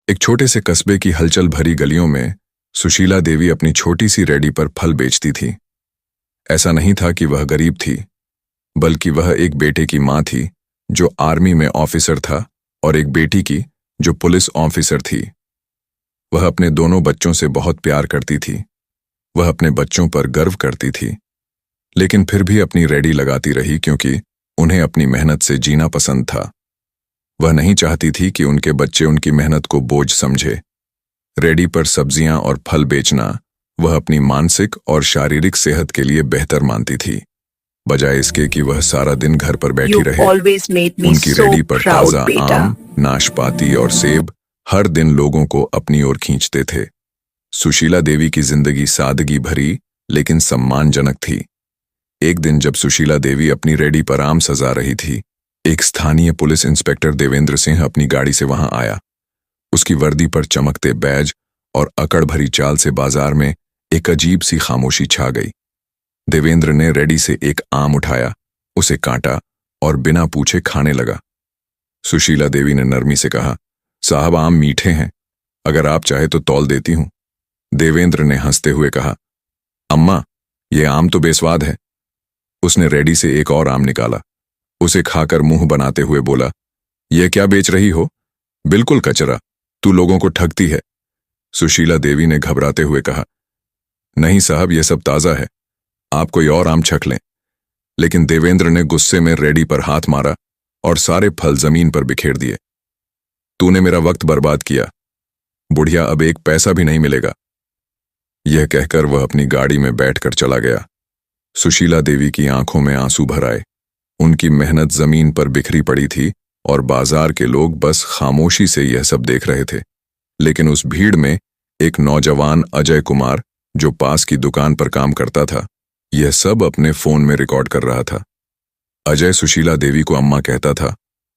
एक छोटे से कस्बे की हलचल भरी गलियों में सुशीला देवी अपनी छोटी सी रेडी पर फल बेचती थी। ऐसा नहीं था कि वह गरीब थी, बल्कि वह एक बेटे की माँ थी जो आर्मी में ऑफिसर था और एक बेटी की जो पुलिस ऑफिसर थी। वह अपने दोनों बच्चों से बहुत प्यार करती थी। वह अपने बच्चों पर गर्व करती थी, लेकिन फिर भी अपनी रेडी लगाती रही क्योंकि उन्हें अपनी मेहनत से जीना पसंद था। वह नहीं चाहती थी कि उनके बच्चे उनकी मेहनत को बोझ समझे। रेडी पर सब्जियां और फल बेचना वह अपनी मानसिक और शारीरिक सेहत के लिए बेहतर मानती थी, बजाय इसके कि वह सारा दिन घर पर बैठी रहे। उनकी रेडी पर ताजा आम, नाशपाती और सेब हर दिन लोगों को अपनी ओर खींचते थे। सुशीला देवी की जिंदगी सादगी भरी लेकिन सम्मानजनक थी। एक दिन जब सुशीला देवी अपनी रेडी पर आम सजा रही थी, एक स्थानीय पुलिस इंस्पेक्टर देवेंद्र सिंह अपनी गाड़ी से वहां आया। उसकी वर्दी पर चमकते बैज और अकड़ भरी चाल से बाजार में एक अजीब सी खामोशी छा गई। देवेंद्र ने रेडी से एक आम उठाया, उसे काटा और बिना पूछे खाने लगा। सुशीला देवी ने नरमी से कहा, साहब आम मीठे हैं, अगर आप चाहे तो तौल देती हूं। देवेंद्र ने हंसते हुए कहा, अम्मा ये आम तो बेस्वाद है। उसने रेडी से एक और आम निकाला, उसे खाकर मुंह बनाते हुए बोला, यह क्या बेच रही हो? बिल्कुल कचरा, तू लोगों को ठगती है। सुशीला देवी ने घबराते हुए कहा, नहीं साहब यह सब ताजा है, आप कोई और आम छक लें। लेकिन देवेंद्र ने गुस्से में रेडी पर हाथ मारा और सारे फल जमीन पर बिखेर दिए। तूने मेरा वक्त बर्बाद किया, बुढ़िया अब एक पैसा भी नहीं मिलेगा। यह कहकर वह अपनी गाड़ी में बैठकर चला गया। सुशीला देवी की आंखों में आंसू भर आए। उनकी मेहनत जमीन पर बिखरी पड़ी थी और बाजार के लोग बस खामोशी से यह सब देख रहे थे। लेकिन उस भीड़ में एक नौजवान अजय कुमार, जो पास की दुकान पर काम करता था, यह सब अपने फोन में रिकॉर्ड कर रहा था। अजय सुशीला देवी को अम्मा कहता था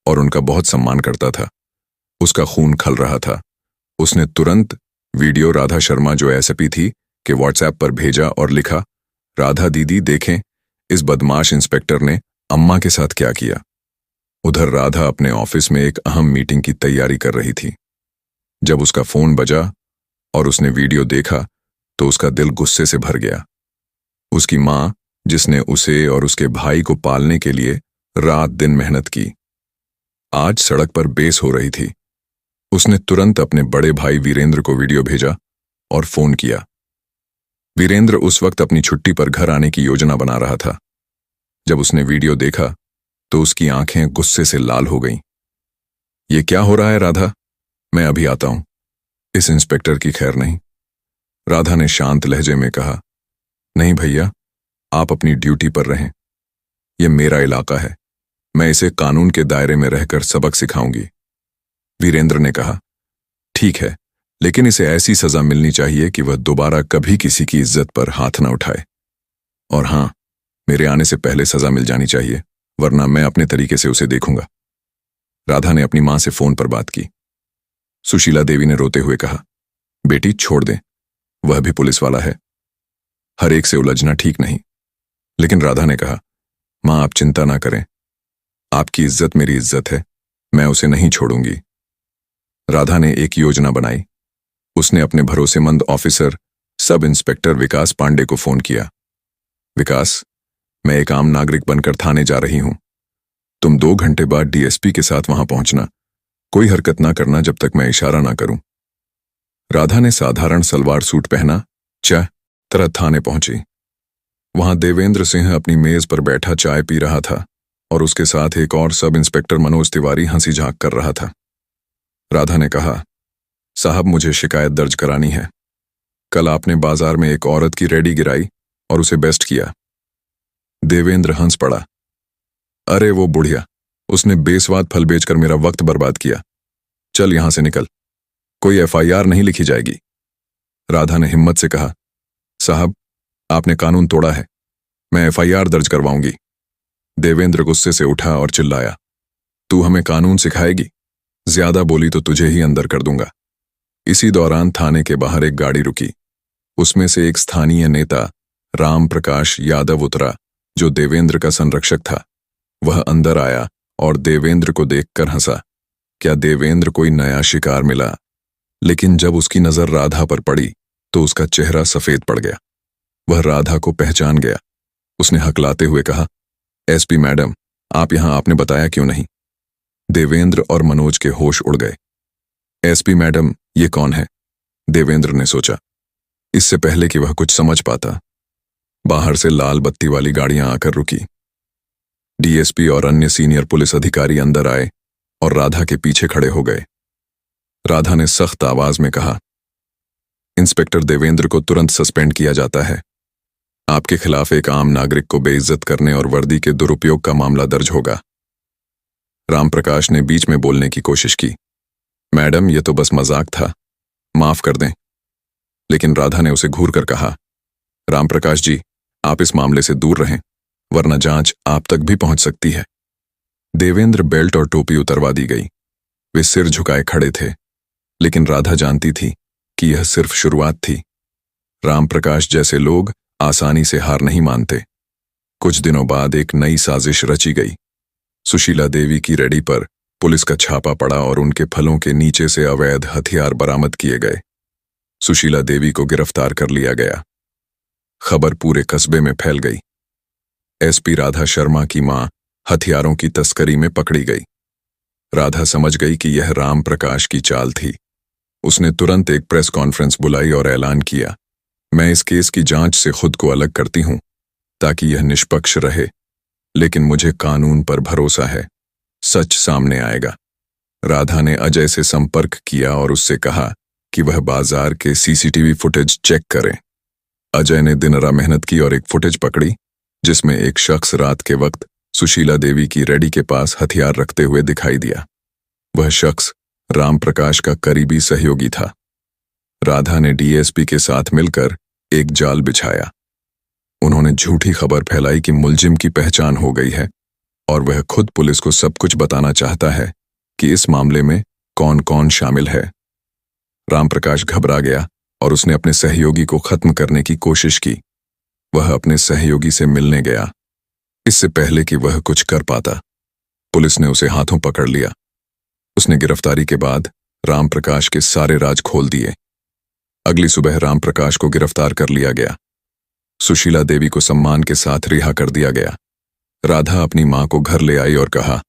और उनका बहुत सम्मान करता था। उसका खून खल रहा था। उसने तुरंत वीडियो राधा शर्मा, जो एसपी थी, के व्हाट्सएप पर भेजा और लिखा, राधा दीदी देखें, इस बदमाश इंस्पेक्टर ने अम्मा के साथ क्या किया। उधर राधा अपने ऑफिस में एक अहम मीटिंग की तैयारी कर रही थी। जब उसका फोन बजा और उसने वीडियो देखा तो उसका दिल गुस्से से भर गया। उसकी मां, जिसने उसे और उसके भाई को पालने के लिए रात दिन मेहनत की, आज सड़क पर बेस हो रही थी। उसने तुरंत अपने बड़े भाई वीरेंद्र को वीडियो भेजा और फोन किया। वीरेंद्र उस वक्त अपनी छुट्टी पर घर आने की योजना बना रहा था। जब उसने वीडियो देखा तो उसकी आंखें गुस्से से लाल हो गईं। ये क्या हो रहा है राधा? मैं अभी आता हूं। इस इंस्पेक्टर की खैर नहीं। राधा ने शांत लहजे में कहा, नहीं भैया, आप अपनी ड्यूटी पर रहें। यह मेरा इलाका है, मैं इसे कानून के दायरे में रहकर सबक सिखाऊंगी। वीरेंद्र ने कहा, ठीक है, लेकिन इसे ऐसी सजा मिलनी चाहिए कि वह दोबारा कभी किसी की इज्जत पर हाथ न उठाए। और हां, मेरे आने से पहले सजा मिल जानी चाहिए, वरना मैं अपने तरीके से उसे देखूंगा। राधा ने अपनी मां से फोन पर बात की। सुशीला देवी ने रोते हुए कहा, बेटी छोड़ दें, वह भी पुलिस वाला है, हर एक से उलझना ठीक नहीं। लेकिन राधा ने कहा, मां आप चिंता ना करें, आपकी इज्जत मेरी इज्जत है, मैं उसे नहीं छोड़ूंगी। राधा ने एक योजना बनाई। उसने अपने भरोसेमंद ऑफिसर सब इंस्पेक्टर विकास पांडे को फोन किया। विकास, मैं एक आम नागरिक बनकर थाने जा रही हूं। तुम 2 घंटे बाद डीएसपी के साथ वहां पहुंचना। कोई हरकत ना करना जब तक मैं इशारा ना करूं। राधा ने साधारण सलवार सूट पहना, तरह थाने पहुंची। वहां देवेंद्र सिंह अपनी मेज पर बैठा चाय पी रहा था और उसके साथ एक और सब इंस्पेक्टर मनोज तिवारी हंसी झांक कर रहा था। राधा ने कहा, साहब मुझे शिकायत दर्ज करानी है। कल आपने बाजार में एक औरत की रेडी गिराई और उसे बेस्ट किया। देवेंद्र हंस पड़ा, अरे वो बुढ़िया, उसने बेस्वाद फल बेचकर मेरा वक्त बर्बाद किया। चल यहां से निकल, कोई एफआईआर नहीं लिखी जाएगी। राधा ने हिम्मत से कहा, साहब आपने कानून तोड़ा है, मैं एफआईआर दर्ज करवाऊंगी। देवेंद्र गुस्से से उठा और चिल्लाया, तू हमें कानून सिखाएगी? ज्यादा बोली तो तुझे ही अंदर कर दूंगा। इसी दौरान थाने के बाहर एक गाड़ी रुकी। उसमें से एक स्थानीय नेता राम प्रकाश यादव उतरा, जो देवेंद्र का संरक्षक था। वह अंदर आया और देवेंद्र को देखकर हंसा। क्या देवेंद्र कोई नया शिकार मिला? लेकिन जब उसकी नजर राधा पर पड़ी तो उसका चेहरा सफेद पड़ गया। वह राधा को पहचान गया। उसने हकलाते हुए कहा, एसपी मैडम, आप यहां आपने बताया क्यों नहीं? देवेंद्र और मनोज के होश उड़ गए। एसपी मैडम, ये कौन है? देवेंद्र ने सोचा। इससे पहले कि वह कुछ समझ पाता, बाहर से लाल बत्ती वाली गाड़ियां आकर रुकी। डीएसपी और अन्य सीनियर पुलिस अधिकारी अंदर आए और राधा के पीछे खड़े हो गए। राधा ने सख्त आवाज में कहा, इंस्पेक्टर देवेंद्र को तुरंत सस्पेंड किया जाता है। आपके खिलाफ एक आम नागरिक को बेइज्जत करने और वर्दी के दुरुपयोग का मामला दर्ज होगा। रामप्रकाश ने बीच में बोलने की कोशिश की, मैडम ये तो बस मजाक था, माफ कर दें। लेकिन राधा ने उसे घूर कर कहा, रामप्रकाश जी, आप इस मामले से दूर रहें, वरना जांच आप तक भी पहुंच सकती है। देवेंद्र बेल्ट और टोपी उतरवा दी गई। वे सिर झुकाए खड़े थे, लेकिन राधा जानती थी कि यह सिर्फ शुरुआत थी। रामप्रकाश जैसे लोग आसानी से हार नहीं मानते। कुछ दिनों बाद एक नई साजिश रची गई। सुशीला देवी की रेडी पर पुलिस का छापा पड़ा और उनके फलों के नीचे से अवैध हथियार बरामद किए गए। सुशीला देवी को गिरफ्तार कर लिया गया। खबर पूरे कस्बे में फैल गई। एसपी राधा शर्मा की मां हथियारों की तस्करी में पकड़ी गई। राधा समझ गई कि यह राम प्रकाश की चाल थी। उसने तुरंत एक प्रेस कॉन्फ्रेंस बुलाई और ऐलान किया, मैं इस केस की जांच से खुद को अलग करती हूं ताकि यह निष्पक्ष रहे, लेकिन मुझे कानून पर भरोसा है, सच सामने आएगा। राधा ने अजय से संपर्क किया और उससे कहा कि वह बाजार के सीसीटीवी फुटेज चेक करें। अजय ने दिन रात मेहनत की और एक फुटेज पकड़ी जिसमें एक शख्स रात के वक्त सुशीला देवी की रेडी के पास हथियार रखते हुए दिखाई दिया। वह शख्स राम प्रकाश का करीबी सहयोगी था। राधा ने डीएसपी के साथ मिलकर एक जाल बिछाया। उन्होंने झूठी खबर फैलाई कि मुलजिम की पहचान हो गई है और वह खुद पुलिस को सब कुछ बताना चाहता है कि इस मामले में कौन कौन शामिल है। रामप्रकाश घबरा गया और उसने अपने सहयोगी को खत्म करने की कोशिश की। वह अपने सहयोगी से मिलने गया, इससे पहले कि वह कुछ कर पाता। पुलिस ने उसे हाथों पकड़ लिया। उसने गिरफ्तारी के बाद रामप्रकाश के सारे राज खोल दिए। अगली सुबह रामप्रकाश को गिरफ्तार कर लिया गया। सुशीला देवी को सम्मान के साथ रिहा कर दिया गया। राधा अपनी मां को घर ले आई और कहा,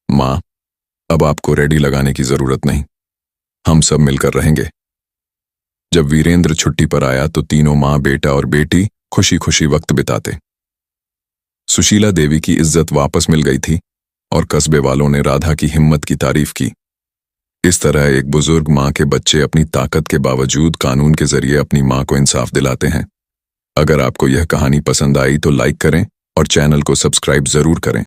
मां, अब आपको रेडी लगाने की जरूरत नहीं, हम सब मिलकर रहेंगे। जब वीरेंद्र छुट्टी पर आया तो तीनों मां, बेटा और बेटी खुशी खुशी वक्त बिताते। सुशीला देवी की इज्जत वापस मिल गई थी और कस्बे वालों ने राधा की हिम्मत की तारीफ की। इस तरह एक बुजुर्ग मां के बच्चे अपनी ताकत के बावजूद कानून के जरिए अपनी मां को इंसाफ दिलाते हैं। अगर आपको यह कहानी पसंद आई तो लाइक करें और चैनल को सब्सक्राइब जरूर करें।